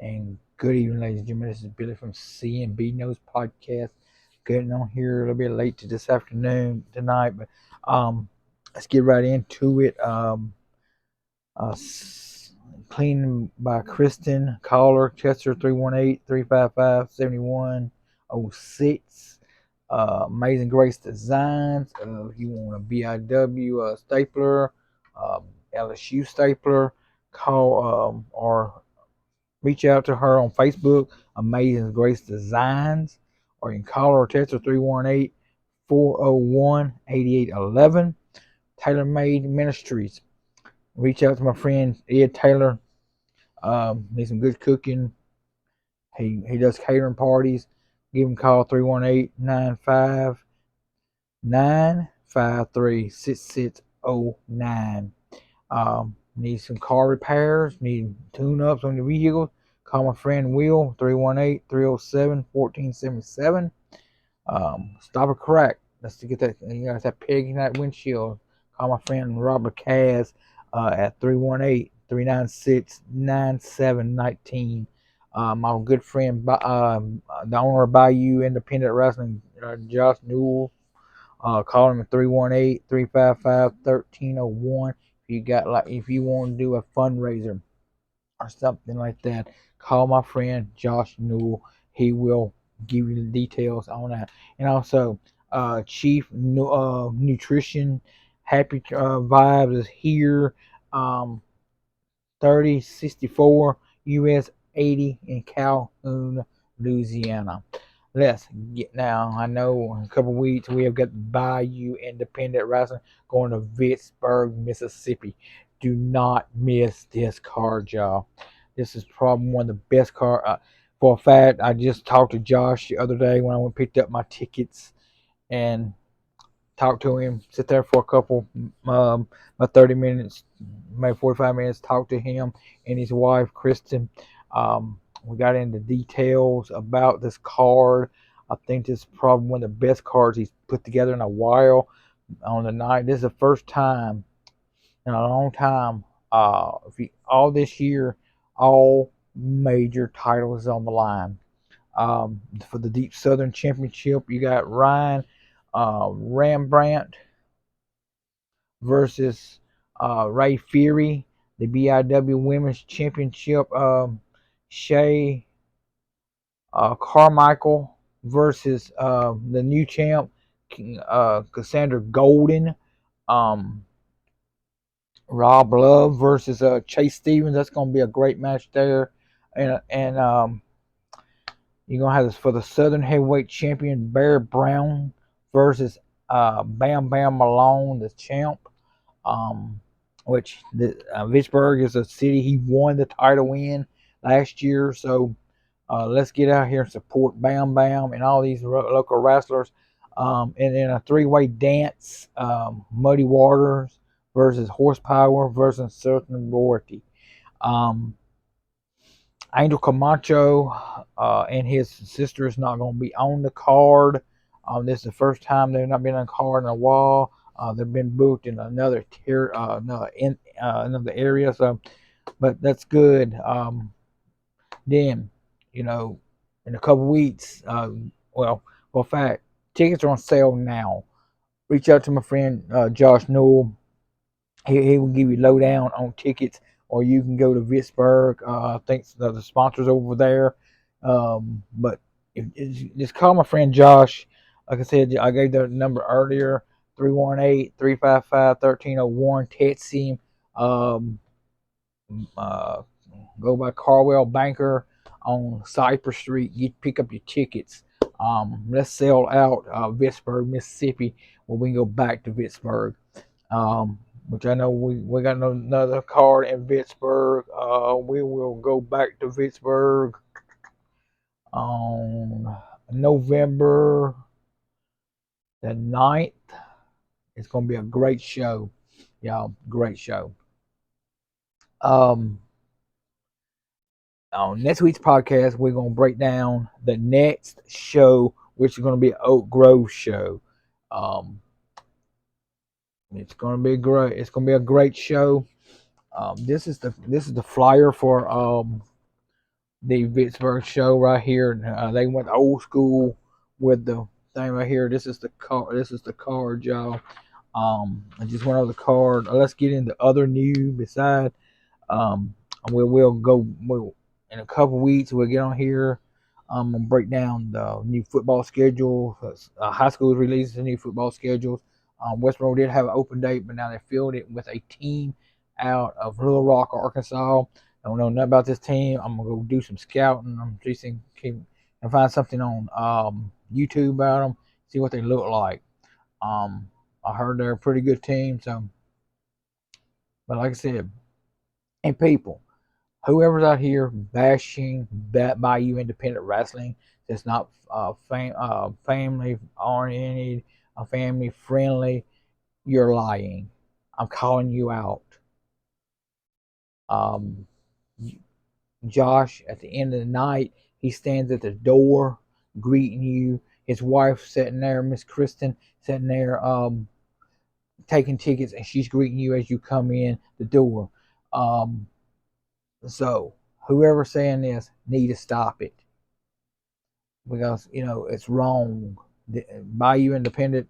And good evening, ladies and gentlemen. This is Billy from CNB Knows Podcast. Getting on here a little bit late to this afternoon tonight, but let's get right into it. Uh, Cleaning by Kristen Caller, Chester 318-355-7106. Amazing Grace Designs. If you want a BIW stapler, LSU stapler, call or reach out to her on Facebook, Amazing Grace Designs, or you can call her or text her 318-401-8811. Tailor Made Ministries. Reach out to my friend Ed Taylor. Needs some good cooking. He does catering parties. Give him a call 318-959-536-6609. Need some car repairs, need tune ups on your vehicle. Call my friend Will, 318-307-1477. Stop a crack. Let's get that, that peg in that windshield. Call my friend Robert Kaz at 318-396-9719. My good friend, the owner of Bayou Independent Wrestling, Josh Newell. Call him at 318-355-1301. If you want to do a fundraiser or something like that, call my friend Josh Newell. He will give you the details on that. And also, Chief Nutrition, Happy Vibes is here. Um, 3064 US 80 in Calhoun, Louisiana. Let's get now. I know in a couple of weeks we have got Bayou Independent Wrestling going to Vicksburg, Mississippi. Do not miss this card, y'all. This is probably one of the best card. For a fact, I just talked to Josh the other day when I went and picked up my tickets and talk to him, sit there for a couple, about 30 minutes, maybe 45 minutes, talk to him and his wife, Kristen. We got into details about this card. I think this is probably one of the best cards he's put together in a while on the night. This is the first time in a long time, all this year, all major titles on the line. For the Deep Southern Championship, you got Ryan Rembrandt versus Ray Fury. The BIW Women's Championship, Shay Carmichael versus the new champ, Cassandra Golden. Um, Rob Love versus Chase Stevens. That's going to be a great match there. And you're going to have this for the Southern Heavyweight Champion, Bear Brown versus Bam Bam Malone, the champ. Um, which Vicksburg is a city he won the title in last year. So let's get out here and support Bam Bam and all these local wrestlers. And then a three-way dance, Muddy Waters versus Horsepower versus Certain Royalty. Um, Angel Camacho and his sister is not going to be on the card. This is the first time they've not been on the card in a while. They've been booked in another another area. So, but that's good. Then, you know, in a couple weeks, for a fact, tickets are on sale now. Reach out to my friend Josh Newell. He will give you lowdown on tickets, or you can go to Vicksburg. I think the sponsors over there. But just call my friend Josh. Like I said, I gave the number earlier, 318-355-1301. Text him. Um, uh, Go by Carwell Banker on Cypress Street. You pick up your tickets. Let's sell out Vicksburg, Mississippi, when we go back to Vicksburg. Which I know we got another card in Vicksburg. We will go back to Vicksburg on November the 9th. It's going to be a great show, y'all. Great show. Um, on next week's podcast, we're going to break down the next show, which is going to be an Oak Grove show. Um, it's going to be great. It's going to be a great show. This is the flyer for the Pittsburgh show right here. They went old school with the thing right here. This is the card. This is the card, y'all. I just went over the card. Let's get into other news. Beside, um, we'll go. In a couple weeks, we'll get on here. And break down the new football schedule. High school is releasing the new football schedules. Westboro did have an open date, but now they filled it with a team out of Little Rock, Arkansas. I don't know nothing about this team. I'm gonna go do some scouting. I'm just can find something on YouTube about them, see what they look like. Um, I heard they're a pretty good team. So, but like I said, and people, whoever's out here bashing Bayou Independent Wrestling, that's not family oriented, family friendly, you're lying. I'm calling you out. Um, Josh, at the end of the night, he stands at the door greeting you. His wife sitting there, Miss Kristen, sitting there taking tickets, and she's greeting you as you come in the door. Um, so, whoever's saying this, need to stop it because it's wrong. Bayou Independent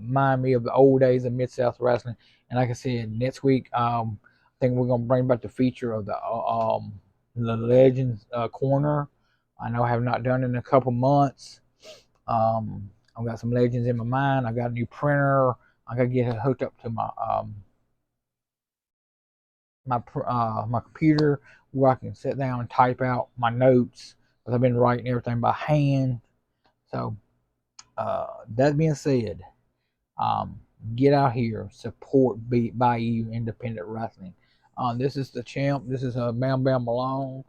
remind me of the old days of Mid South Wrestling, and like I said, next week I think we're gonna bring back the feature of the Legends corner. I know I have not done it in a couple months. I've got some Legends in my mind. I got a new printer. I gotta get it hooked up to my computer where I can sit down and type out my notes because I've been writing everything by hand. So that being said, um, get out here, support Bayou Independent Wrestling. This is the champ. This is Bam Bam Malone.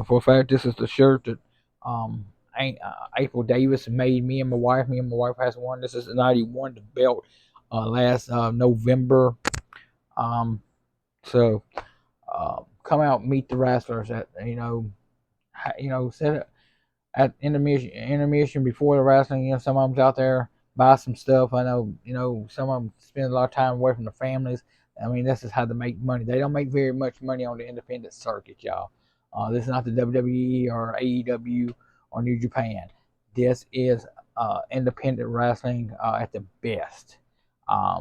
For a fact, this is the shirt that um, April Davis made me and my wife. Me and my wife has one. This is the 91, the belt last November. Um, so come out, meet the wrestlers at set at intermission before the wrestling. Some of them's out there buy some stuff. I know some of them spend a lot of time away from the families. I mean, this is how they make money. They don't make very much money on the independent circuit, y'all. This is not the WWE or AEW or New Japan. This is independent wrestling at the best. Like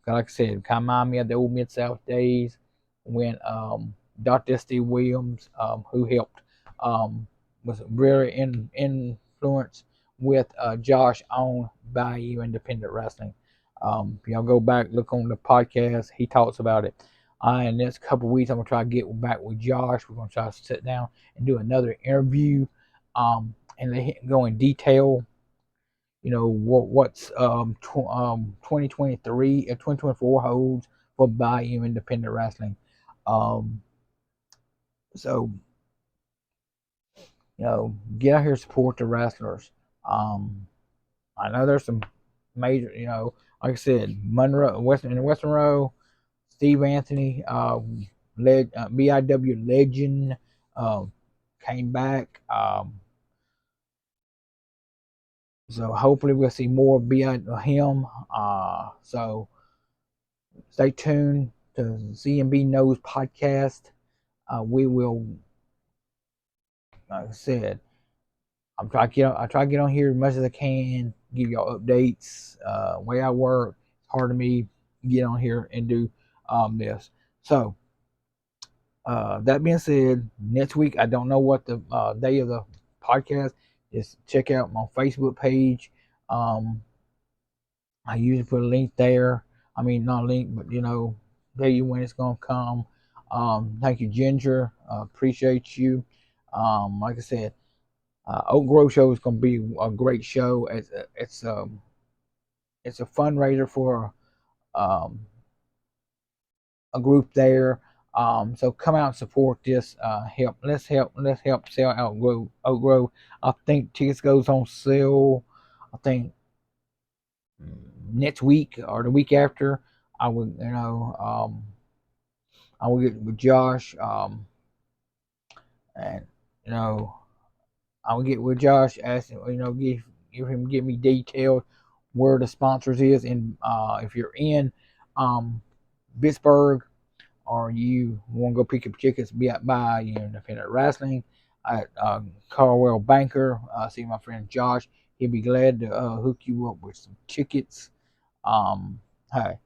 I said, kind of remind me of the old Mid South days when Dr. Steve Williams, who helped was really influenced with Josh on Bayou Independent Wrestling. If y'all go back, look on the podcast, he talks about it. In this couple weeks, I'm gonna try to get back with Josh. We're gonna try to sit down and do another interview, and they go in detail. What's 2023 and 2024 holds for Bayou Independent Wrestling. Um, so get out here, support the wrestlers. Um, I know there's some major, like I said, Monroe, Western Row, Steve Anthony, BIW legend, um, came back. So hopefully we'll see more of him. So stay tuned to CMB Knows podcast. We will, like I said, I try to get on here as much as I can, give y'all updates. Way I work, it's hard to me get on here and do this. So that being said, next week I don't know what the day of the podcast is. Check out my Facebook page. Um, I usually put a link there. I mean, not a link, but tell you when it's gonna come. Thank you, Ginger. Appreciate you. Like I said, Oak Grove Show is going to be a great show. It's a fundraiser for um, a group there. So come out and support this. Let's help sell out Oak Grove. I think tickets goes on sale. I think next week or the week after. I would I will get with Josh and you know I will get with Josh, ask him, give him give me details where the sponsors is, and if you're in Pittsburgh or you want to go pick up tickets, be out by Independent Wrestling. at Carwell Banker. See my friend Josh. He'll be glad to hook you up with some tickets. Um, hey,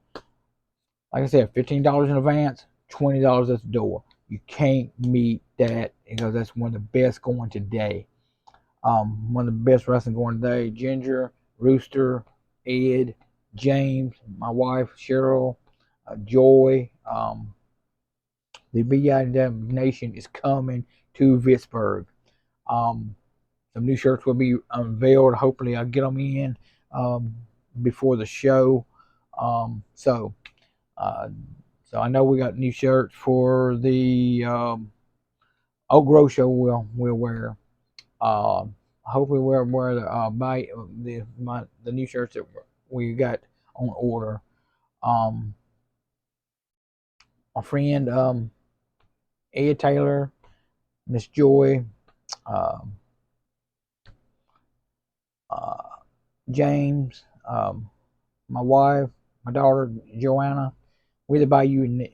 like I said, $15 in advance, $20 at the door. You can't meet that because that's one of the best going today. One of the best wrestling going today. Ginger, Rooster, Ed, James, my wife Cheryl, Joy. The BIW Nation is coming to Vicksburg. Um, some new shirts will be unveiled. Hopefully, I'll get them in um, before the show. Um, so, uh, so I know we got new shirts for the Oak Grove show. We'll wear. Uh, Hopefully, we'll wear the new shirts that we got on order. Um, my friend Ed Taylor, Miss Joy, um, uh, James, my wife, my daughter Joanna. We're the Bayou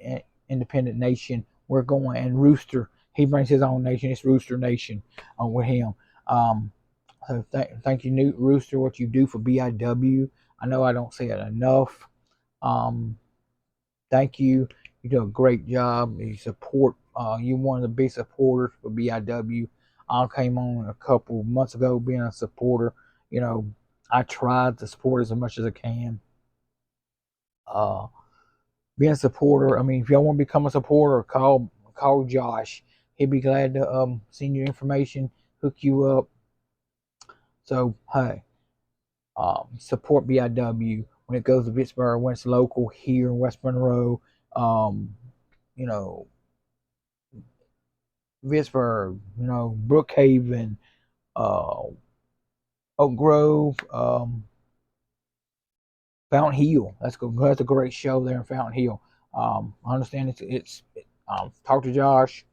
Independent Nation. We're going, and Rooster, he brings his own nation. It's Rooster Nation with him. Um, so thank you, Newt Rooster, what you do for BIW. I know I don't say it enough. Um, Thank you. You do a great job. You support. You're one of the big supporters for BIW. I came on a couple months ago being a supporter. You know, I tried to support as much as I can. Uh, Being a supporter. I mean, if y'all want to become a supporter, call Josh. He'd be glad to send you information, hook you up. So hey, support BIW when it goes to Vicksburg, when it's local here in West Monroe. Um, you know, Vicksburg, Brookhaven, uh, Oak Grove, Fountain Hill. That's a great show there in Fountain Hill. I understand talk to Josh.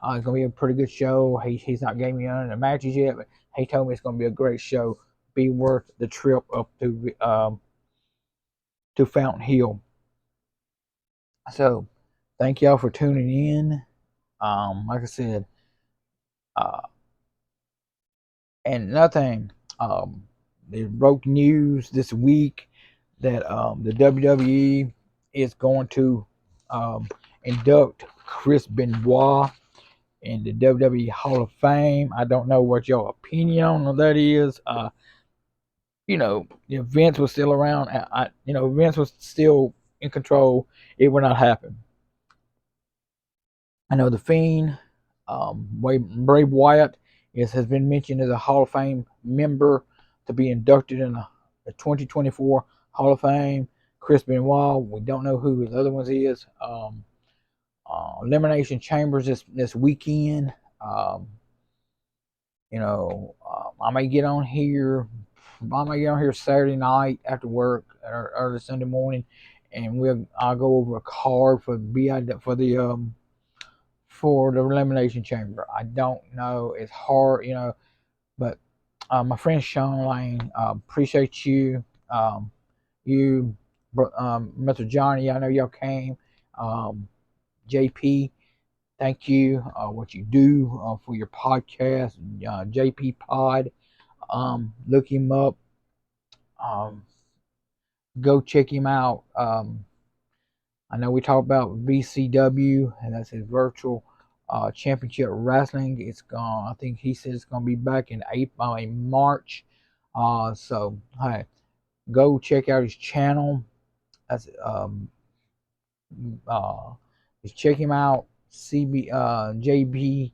It's gonna be a pretty good show. He's not gave me none of the matches yet, but he told me it's gonna be a great show. Be worth the trip up to Fountain Hill. So, thank y'all for tuning in. Like I said, uh, and nothing. They broke news this week that the WWE is going to induct Chris Benoit in the WWE Hall of Fame. I don't know what your opinion on that is. If Vince was still around, Vince was still in control, it would not happen. I know the Fiend, Bray Wyatt, has been mentioned as a Hall of Fame member to be inducted in the 2024 Hall of Fame. Chris Benoit, we don't know who his other ones is. Elimination Chambers this weekend. I may get on here. I may get on here Saturday night after work or early Sunday morning, and I'll go over a card for the Elimination Chamber. I don't know. It's hard, but my friend Sean Lane, appreciate you. You, Mr. Johnny, I know y'all came. JP, thank you. What you do for your podcast, JP Pod. Look him up. Um, go check him out. I know we talked about VCW, and that's his virtual championship wrestling. It's gone. I think he said it's gonna be back in March. So hey, go check out his channel. That's uh, just check him out. JB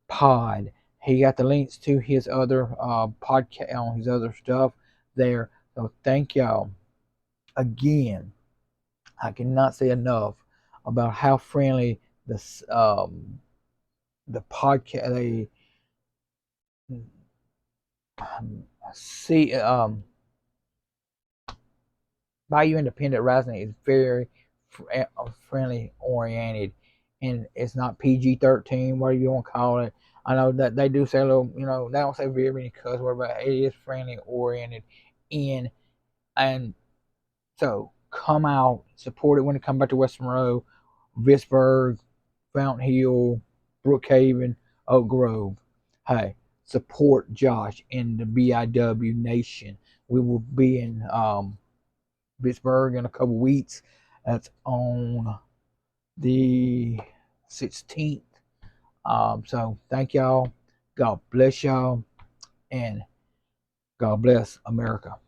Pod. He got the links to his other podcast on his other stuff there. So thank y'all again. I cannot say enough about how friendly the podcast see Bayou Independent Wrestling is very friendly oriented, and it's not PG-13, whatever you want to call it. I know that they do say a little, they don't say very many cuss words, but it is friendly oriented. And so come out, support it when it comes back to West Monroe, Vicksburg, Fountain Hill, Brookhaven, Oak Grove. Hey, support Josh in the BIW Nation. We will be in Pittsburgh in a couple weeks. That's on the 16th. So thank y'all. God bless y'all, and God bless America.